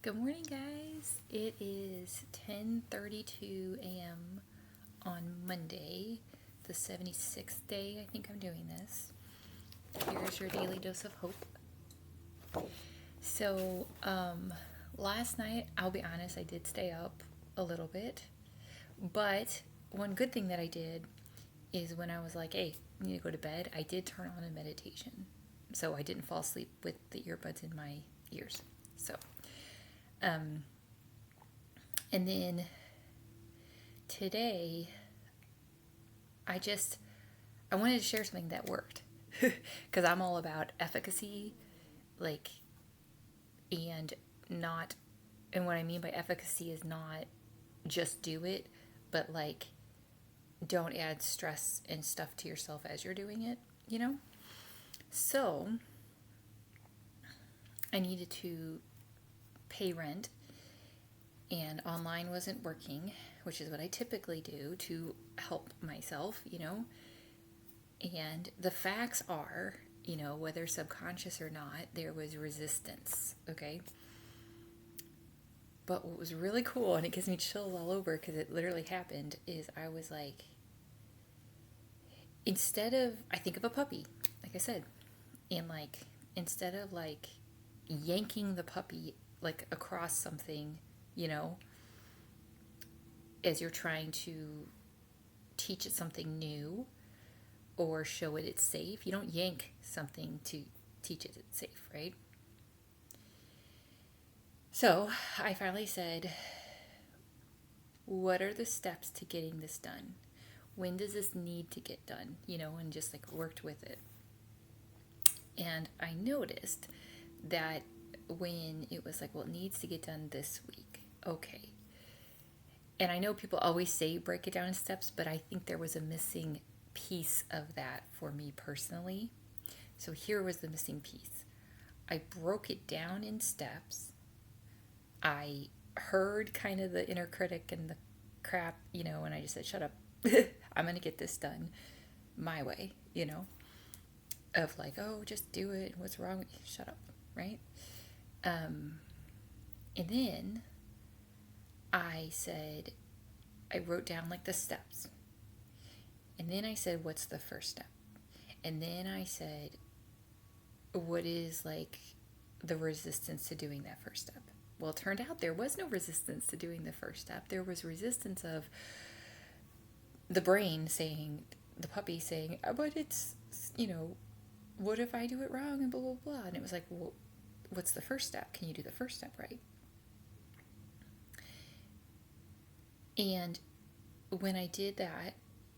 Good morning, guys. It is 10:32 a.m. on Monday, the 76th day I think I'm doing this. Here's your daily dose of hope. So, last night, I'll be honest, I did stay up a little bit, but one good thing that I did is when I was like, hey, I need to go to bed, I did turn on a meditation. So I didn't fall asleep with the earbuds in my ears. So, um, and then today I wanted to share something that worked because I'm all about efficacy, like, and not, and what I mean by efficacy is not just do it, but like, don't add stress and stuff to yourself as you're doing it, you know? So I needed to pay rent and online wasn't working, which is what I typically do to help myself, And the facts are, whether subconscious or not, there was resistance, okay? But what was really cool, and it gives me chills all over because it literally happened, is I was like, I think of a puppy, like I said, and like, instead of like yanking the puppy like across something, you know, as you're trying to teach it something new or show it it's safe, you don't yank something to teach it it's safe, right? So I finally said, what are the steps to getting this done? When does this need to get done? And just like worked with it. And I noticed that when it was like, well, it needs to get done this week. Okay. And I know people always say break it down in steps, but I think there was a missing piece of that for me personally. So here was the missing piece. I broke it down in steps. I heard kind of the inner critic and the crap, and I just said, shut up. I'm going to get this done my way, of like, oh, just do it. What's wrong with you? Shut up, right? And then I wrote down like the steps. And then I said, what's the first step? And then I said, what is like the resistance to doing that first step? Well, it turned out there was no resistance to doing the first step. There was resistance of the brain saying, the puppy saying, but it's, what if I do it wrong and blah, blah, blah. And it was like, well, what's the first step? Can you do the first step right? And when I did that,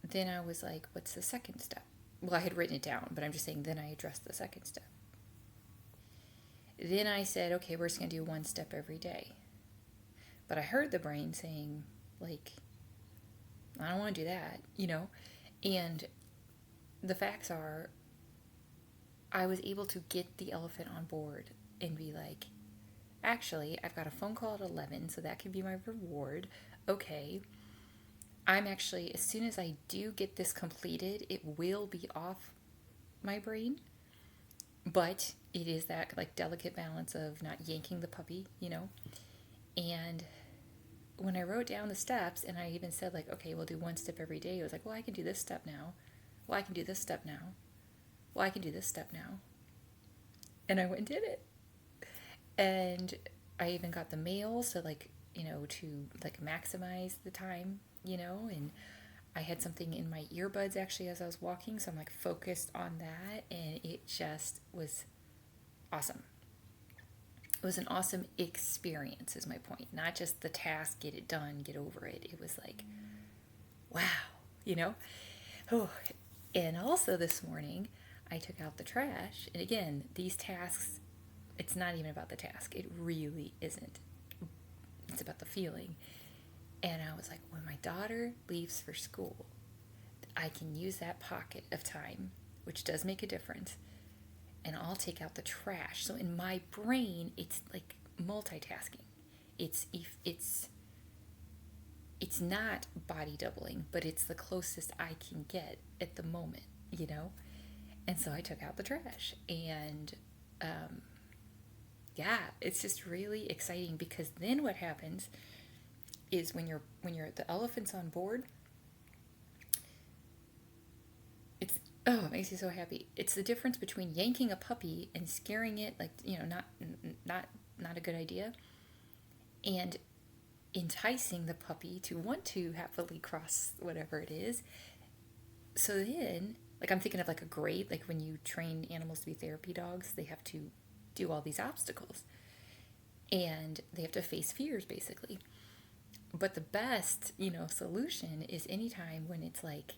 then I was like, what's the second step? Well, I had written it down, but I'm just saying, then I addressed the second step. Then I said, okay, we're just going to do one step every day. But I heard the brain saying, like, I don't want to do that, And the facts are, I was able to get the elephant on board and be like, actually, I've got a phone call at 11, so that can be my reward. Okay. I'm actually, as soon as I do get this completed, it will be off my brain. But it is that like delicate balance of not yanking the puppy, And when I wrote down the steps and I even said like, okay, we'll do one step every day, it was like, well, I can do this step now. Well, I can do this step now. Well, I can do this step now. And I went and did it. And I even got the mail, so like, to like maximize the time, and I had something in my earbuds actually as I was walking, so I'm like focused on that, and it just was awesome. It was an awesome experience, is my point. Not just the task, get it done, get over it. It was like, wow, you know? Oh, and also this morning, I took out the trash. And again, these tasks, it's not even about the task. It really isn't. It's about the feeling. And I was like, when my daughter leaves for school, I can use that pocket of time, which does make a difference, and I'll take out the trash. So in my brain, it's like multitasking. It's not body doubling, but it's the closest I can get at the moment. And so I took out the trash, and Yeah, it's just really exciting because then what happens is when you're the elephant's on board, it's it makes you so happy. It's the difference between yanking a puppy and scaring it, like, not not a good idea, and enticing the puppy to want to happily cross whatever it is. So then, like, I'm thinking of like a grade, like when you train animals to be therapy dogs, they have to do all these obstacles and they have to face fears basically. But the best, solution is anytime when it's like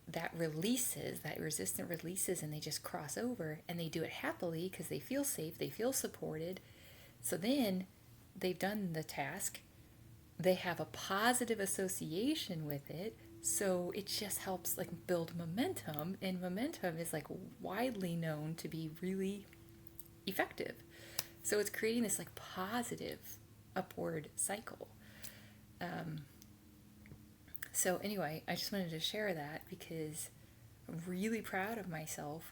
that releases, that resistant releases, and they just cross over and they do it happily because they feel safe, they feel supported. So then they've done the task, they have a positive association with it. So it just helps like build momentum, and momentum is like widely known to be really effective. So it's creating this like positive upward cycle. Um, so anyway, I just wanted to share that because I'm really proud of myself,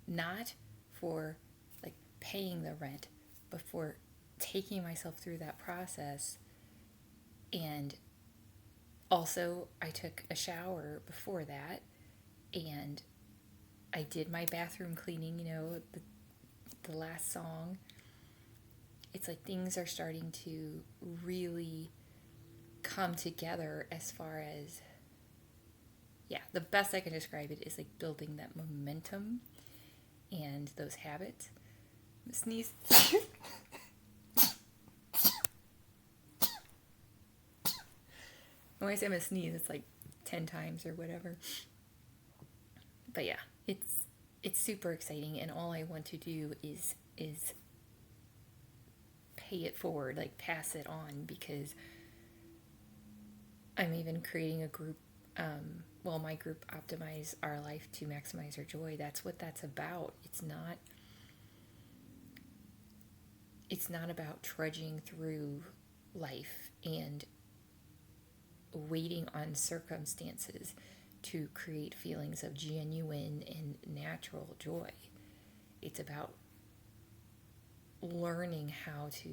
not for like paying the rent, but for taking myself through that process. And also, I took a shower before that, and I did my bathroom cleaning, the last song. It's like things are starting to really come together as far as, yeah, the best I can describe it is like building that momentum and those habits. Sneeze. When I say I'm gonna sneeze, it's like 10 times or whatever. But yeah, it's super exciting, and all I want to do is pay it forward, like pass it on, because I'm even creating a group. My group, Optimize Our Life to Maximize Our Joy. That's what that's about. It's not about trudging through life and waiting on circumstances to create feelings of genuine and natural joy. It's about learning how to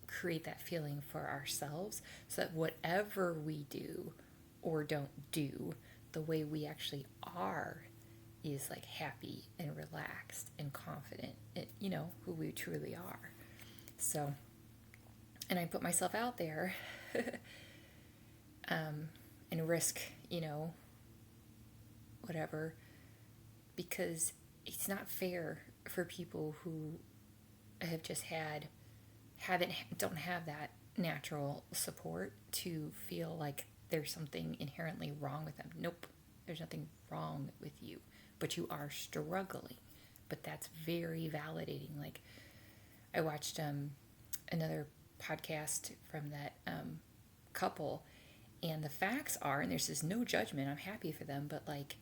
create that feeling for ourselves so that whatever we do or don't do, the way we actually are is like happy and relaxed and confident, who we truly are. So, and I put myself out there and risk, whatever, because it's not fair for people who have just don't have that natural support to feel like there's something inherently wrong with them. Nope, there's nothing wrong with you, but you are struggling. But that's very validating. Like, I watched another podcast from that couple, and the facts are, and there's no judgment, I'm happy for them, but like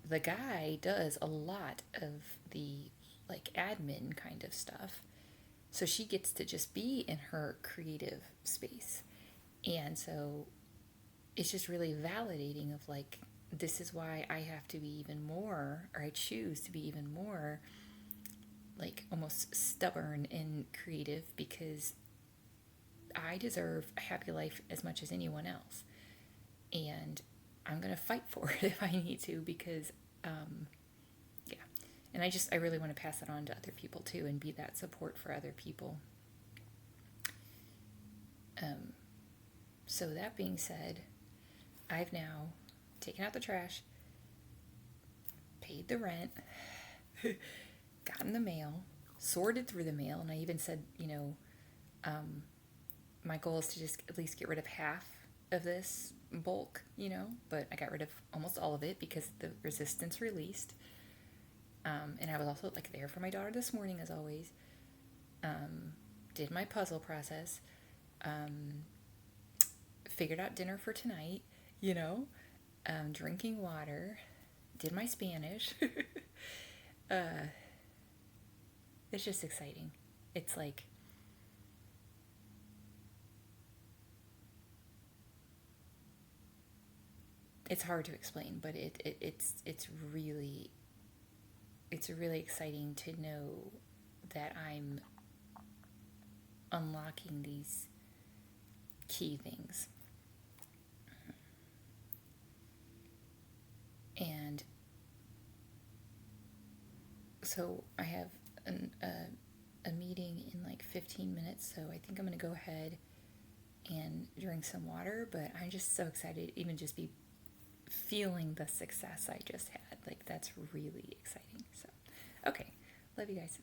the guy does a lot of the like admin kind of stuff. So she gets to just be in her creative space. And so it's just really validating of like, this is why I have to be even more, or I choose to be even more like almost stubborn and creative, because I deserve a happy life as much as anyone else. And I'm going to fight for it if I need to, because, yeah. And I really want to pass that on to other people too, and be that support for other people. So that being said, I've now taken out the trash, paid the rent, gotten the mail, sorted through the mail, and I even said, my goal is to just at least get rid of half of this bulk, but I got rid of almost all of it because the resistance released. And I was also like there for my daughter this morning, as always. Did my puzzle process, figured out dinner for tonight, drinking water, did my Spanish. It's just exciting. It's like, it's hard to explain, but it's really exciting to know that I'm unlocking these key things. And so I have a meeting in like 15 minutes, so I think I'm going to go ahead and drink some water, but I'm just so excited even just be feeling the success I just had. Like, that's really exciting. So, okay. Love you guys.